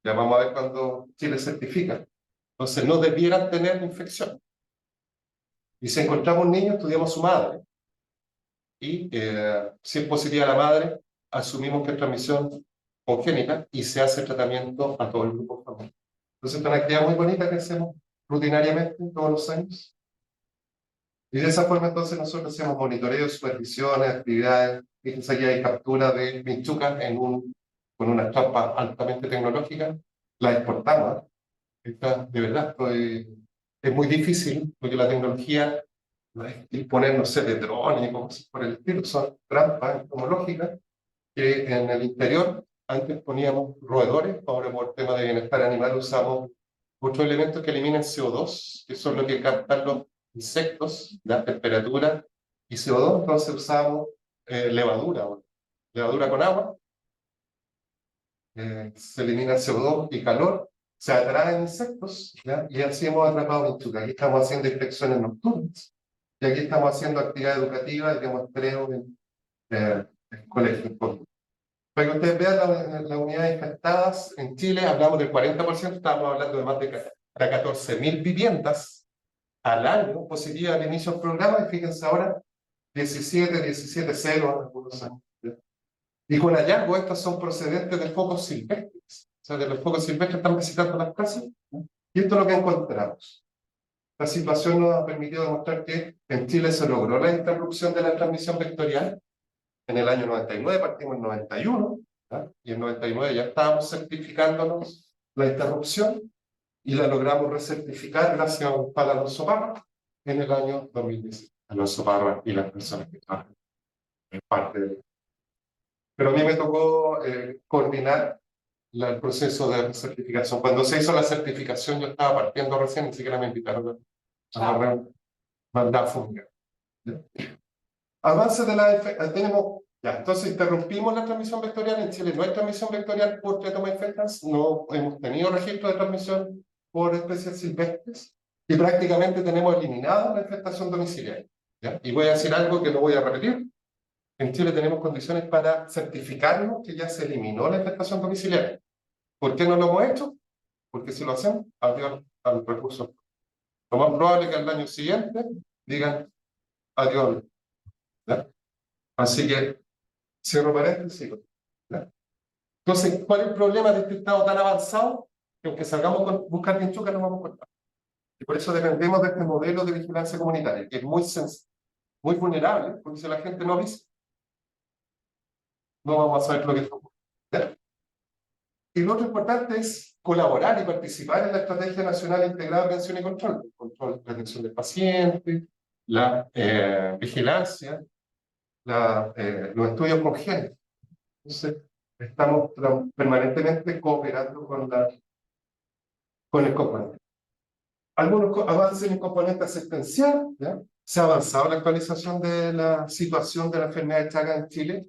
Ya vamos a ver cuando Chile certifica. Entonces no debieran tener infección. Y si encontramos un niño, estudiamos su madre. Y si es positiva la madre, asumimos que es transmisión congénita y se hace tratamiento a todo el grupo familiar. Entonces, es una actividad muy bonita que hacemos rutinariamente todos los años. Y de esa forma, entonces, nosotros hacemos monitoreo, supervisiones, actividades. Fíjense, aquí hay captura de pinchucas con una trampa altamente tecnológica. La exportamos. De verdad, es muy difícil porque la tecnología no es disponer, no sé, de drones y cosas por el estilo, son trampas entomológicas que en el interior antes poníamos roedores, ahora por tema de bienestar animal usamos otros elementos que eliminan CO2, que son los que captan los insectos, la temperatura y CO2, entonces usamos levadura con agua, se elimina el CO2 y calor, se atraen insectos, ¿ya? Y así hemos atrapado pinchucas. Aquí estamos haciendo inspecciones nocturnas y aquí estamos haciendo actividad educativa de muestreo en colegios. Para que ustedes vean las unidades infectadas en Chile, hablamos del 40%, estamos hablando de más de 14.000 viviendas al año positivas al inicio del programa, y fíjense ahora, 17, 0 algunos años. Y con hallazgo, estos son procedentes de focos silvestres. O sea, de los focos silvestres están visitando las casas. Y esto es lo que encontramos. La situación nos ha permitido demostrar que en Chile se logró la interrupción de la transmisión vectorial. En el año 99 partimos en 91, ¿ya? Y en 99 ya estábamos certificándonos la interrupción y la logramos recertificar gracias a un tal Alonso Parra en el año 2010. Alonso Parra y las personas que estaban en parte de... Pero a mí me tocó coordinar el proceso de certificación. Cuando se hizo la certificación, yo estaba partiendo recién, ni siquiera me invitaron a mandar a fumigar. Avances de la... tenemos... Ya, entonces interrumpimos la transmisión vectorial. En Chile no hay transmisión vectorial por Tetraoma infectans, no hemos tenido registro de transmisión por especies silvestres y prácticamente tenemos eliminado la infestación domiciliaria. ¿Ya? Y voy a decir algo que no voy a repetir. En Chile tenemos condiciones para certificarnos que ya se eliminó la infestación domiciliaria. ¿Por qué no lo hemos hecho? Porque si lo hacemos, adiós al recurso. Lo más probable es que al año siguiente digan adiós. ¿Ya? Así que, cierro paréntesis. ¿Ya? Entonces, ¿cuál es el problema de este estado tan avanzado? Que aunque salgamos a buscar pinchucas, no vamos a encontrar. Y por eso dependemos de este modelo de vigilancia comunitaria, que es muy vulnerable, porque si la gente no avisa, no vamos a saber lo que ocurre. ¿Ya? Y lo otro importante es colaborar y participar en la Estrategia Nacional Integrada de Prevención y Control. El control de atención del paciente, la vigilancia, los estudios congénitos. Entonces, estamos permanentemente cooperando con el componente. Algunos avances en el componente asistencial, ¿ya? Se ha avanzado en la actualización de la situación de la enfermedad de Chagas en Chile.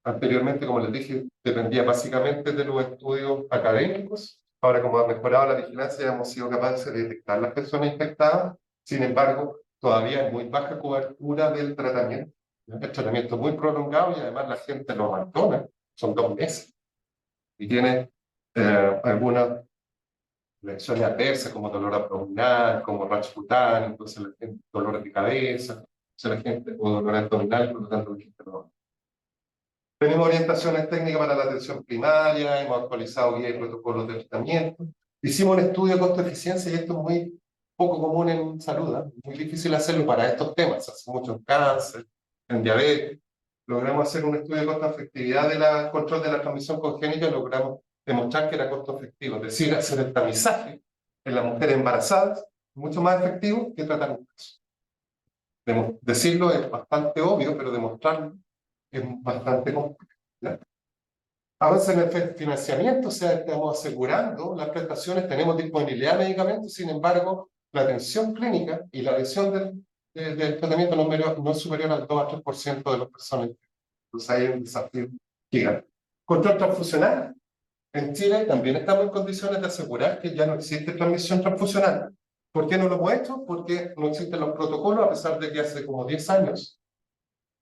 Anteriormente, como les dije, dependía básicamente de los estudios académicos. Ahora, como ha mejorado la vigilancia, hemos sido capaces de detectar las personas infectadas. Sin embargo, todavía hay muy baja cobertura del tratamiento. El tratamiento es muy prolongado y además la gente lo abandona. Son 2 meses. Y tiene algunas reacciones adversas como dolor abdominal, como rash cutáneo, entonces la gente, dolor de cabeza, entonces la gente, o dolor abdominal, por lo tanto la gente no. Tenemos orientaciones técnicas para la atención primaria, hemos actualizado guías y protocolos de tratamiento. Hicimos un estudio de costo-eficiencia y esto es muy poco común en salud, ¿eh? Muy difícil hacerlo para estos temas, hace mucho en cáncer, en diabetes. Logramos hacer un estudio de costo-efectividad del control de la transmisión congénita y logramos demostrar que era costo-efectivo, es decir, hacer el tamizaje en las mujeres embarazadas mucho más efectivo que tratar un caso. Decirlo es bastante obvio, pero demostrarlo es bastante complejo. ¿Ya? Avance en el financiamiento, o sea, estamos asegurando las prestaciones, tenemos disponibilidad de medicamentos, sin embargo, la atención clínica y la adhesión del tratamiento no es superior al 2 a 3% de las personas. Entonces hay un desafío gigante. Control transfusional. En Chile también estamos en condiciones de asegurar que ya no existe transmisión transfusional. ¿Por qué no lo hemos hecho? Porque no existen los protocolos, a pesar de que hace como 10 años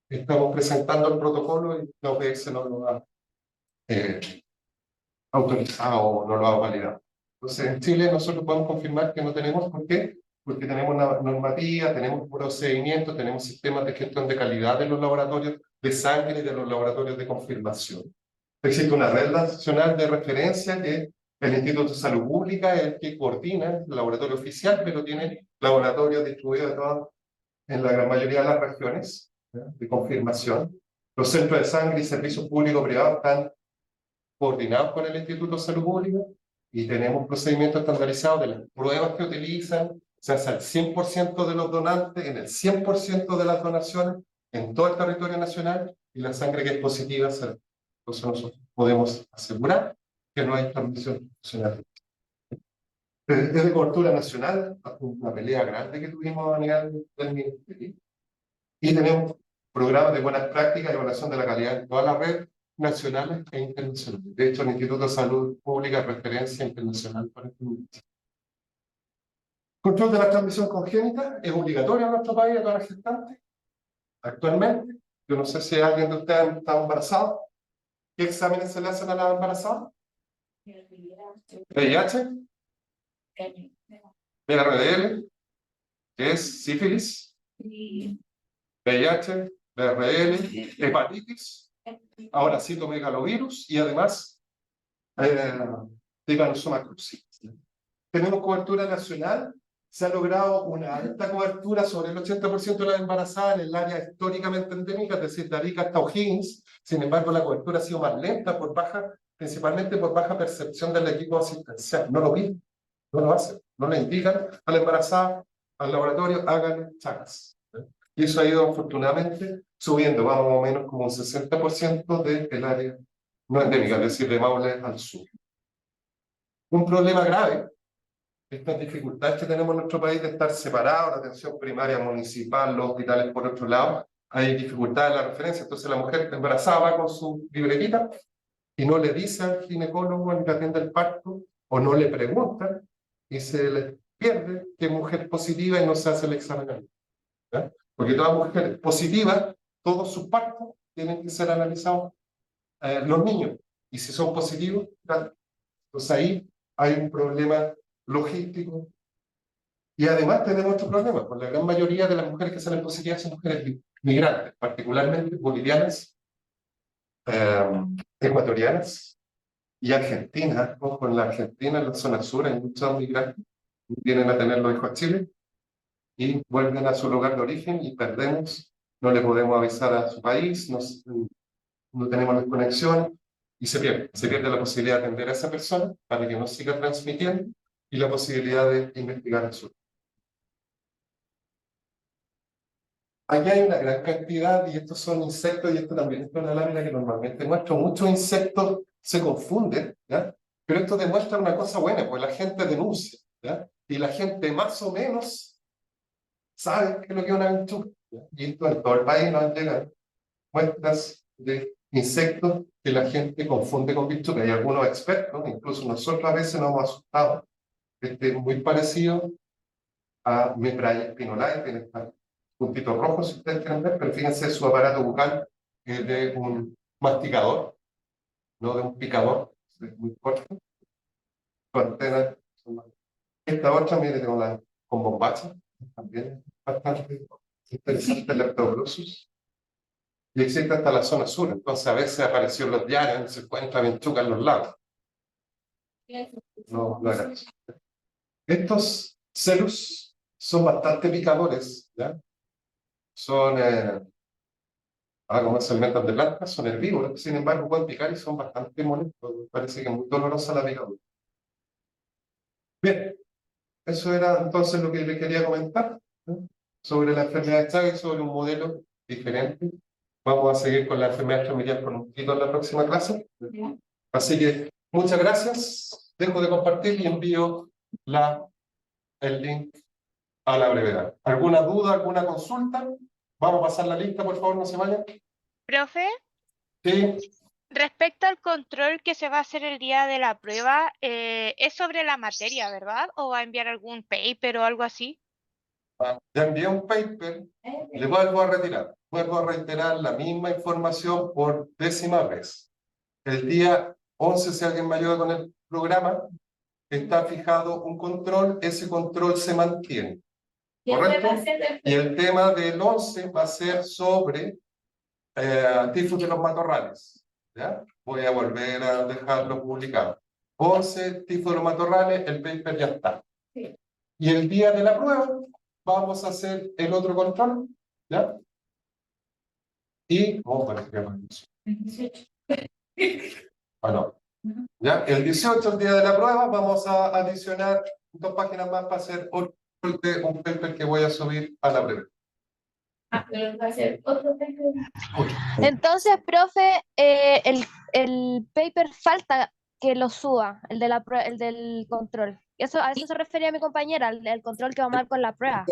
estamos presentando el protocolo y la OPS no lo ha autorizado o no lo ha validado. Entonces, en Chile nosotros podemos confirmar que no tenemos. ¿Por qué? Porque tenemos una normativa, tenemos procedimientos, tenemos sistemas de gestión de calidad de los laboratorios de sangre y de los laboratorios de confirmación. Existe una red nacional de referencia que el Instituto de Salud Pública es el que coordina el laboratorio oficial, pero tiene laboratorios distribuidos en la gran mayoría de las regiones, ¿ya?, de confirmación. Los centros de sangre y servicios públicos privados están coordinados con el Instituto de Salud Pública y tenemos procedimientos estandarizados de las pruebas que utilizan, se hace al 100% de los donantes, en el 100% de las donaciones, en todo el territorio nacional, y la sangre que es positiva, entonces nosotros podemos asegurar que no hay transmisión nacional. Es de cobertura nacional, una pelea grande que tuvimos a nivel del ministerio. Y tenemos programas de buenas prácticas y evaluación de la calidad en toda la red, nacionales e internacionales. De hecho, el Instituto de Salud Pública es referencia internacional para este ministerio. Control de la transmisión congénita es obligatorio en nuestro país a todas las gestantes. Actualmente, yo no sé si alguien de ustedes está embarazado. ¿Qué exámenes se le hacen a las embarazadas? VIH, BRL, que es sífilis, VIH, BRL, hepatitis, ahora citomegalovirus y además Trypanosoma cruzi. Tenemos cobertura nacional, se ha logrado una alta cobertura sobre el 80% de las embarazadas en el área históricamente endémica, es decir, de Arica hasta O'Higgins. Sin embargo, la cobertura ha sido más lenta, principalmente por baja percepción del equipo asistencial. No lo piden, no lo hacen, no le indican a la embarazada, al laboratorio, hagan chacas. Y eso ha ido afortunadamente subiendo, vamos más o menos como un 60% del área no endémica, es decir, de Maule al sur. Un problema grave, estas dificultades que tenemos en nuestro país de estar separados, la atención primaria municipal, los hospitales por otro lado, hay dificultades en la referencia, entonces la mujer embarazada va con su libretita y no le dice al ginecólogo en que atiende el parto, o no le pregunta, y se le pierde que es mujer positiva y no se hace el examen. ¿Ya? Porque toda mujer positiva, todos sus partos tienen que ser analizados los niños, y si son positivos, entonces ahí hay un problema logístico. Y además tenemos otro problema, porque la gran mayoría de las mujeres que salen positivas son mujeres migrantes, particularmente bolivianas, ecuatorianas y argentinas. Con la Argentina, en la zona sur, hay muchos migrantes que vienen a tener los hijos a Chile y vuelven a su lugar de origen y perdemos, no le podemos avisar a su país, no tenemos las conexiones y se pierde la posibilidad de atender a esa persona para que no siga transmitiendo y la posibilidad de investigar el sur. Aquí hay una gran cantidad, y estos son insectos, y esto también es una lámina que normalmente muestro. Muchos insectos se confunden, ¿ya? Pero esto demuestra una cosa buena, pues la gente denuncia, ¿ya? Y la gente más o menos sabe qué es lo que es una aventura, ¿ya? Y esto en todo el país nos han llegado muestras de insectos que la gente confunde con bichos, que hay algunos expertos, incluso nosotros a veces nos hemos asustado. Este es muy parecido a Mepraya spinolae, tiene estos puntitos rojos, si ustedes quieren ver, pero fíjense, su aparato bucal es de un masticador, no de un picador, es muy corto. Su antena, esta otra, mire, tengo la con bombacha, también bastante interesante el Leptoglossus. Y existe hasta la zona sur, entonces a veces apareció en los diarios, se encuentra Venchuca en los lagos. No, no era eso. Estos celus son bastante picadores, ¿ya? Son, como se alimentan de plantas, son herbívoros, sin embargo pueden picar y son bastante molestos, me parece que es muy dolorosa la picadura. Bien, eso era entonces lo que le quería comentar, ¿no? Sobre la enfermedad de Chagas y sobre un modelo diferente. Vamos a seguir con la enfermedad familiar con un poquito en la próxima clase. Así que muchas gracias. Dejo de compartir y envío el link a la brevedad. ¿Alguna duda, alguna consulta? Vamos a pasar la lista, por favor, no se vayan. Profe, Sí. respecto al control que se va a hacer el día de la prueba, es sobre la materia, ¿verdad? ¿O va a enviar algún paper o algo así? Ya envié un paper, le vuelvo a retirar. Vuelvo a reiterar la misma información por 10ª vez. El día 11, si alguien me ayuda con el programa, está fijado un control, ese control se mantiene. ¿Correcto? Y el tema del 11 va a ser sobre tifus de los matorrales. ¿Ya? Voy a volver a dejarlo publicado. 11, tifus de los matorrales, el paper ya está. Sí. Y el día de la prueba vamos a hacer el otro control. ¿Ya? Y, parece que apareció. Bueno, ¿ya? El 18, el día de la prueba, vamos a adicionar 2 páginas más para hacer un paper que voy a subir a la breve. Pero va a ser otro paper. Entonces, profe, el paper falta que lo suba, el del control. A eso se refería mi compañera, el control que vamos a dar con la prueba.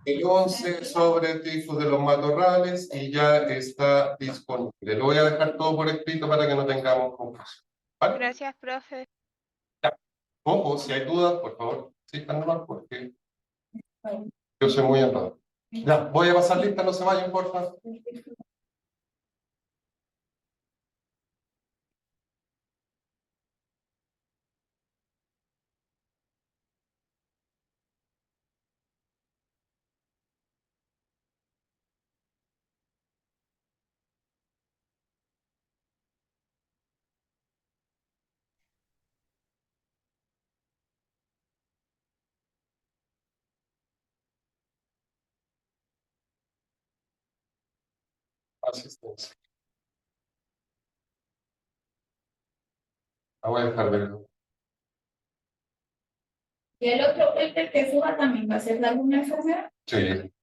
El 11 sobre tifus de los matorrales y ya está disponible. Lo voy a dejar todo por escrito para que no tengamos confusión. ¿Vale? Gracias, profe. Ya. Ojo, si hay dudas, por favor, síganos porque yo soy muy enredado. Ya, voy a pasar lista, no se vayan, por favor. Asistencia. La voy a dejar ver. Y el otro paper que suba también va a ser de alguna enfermedad. Sí.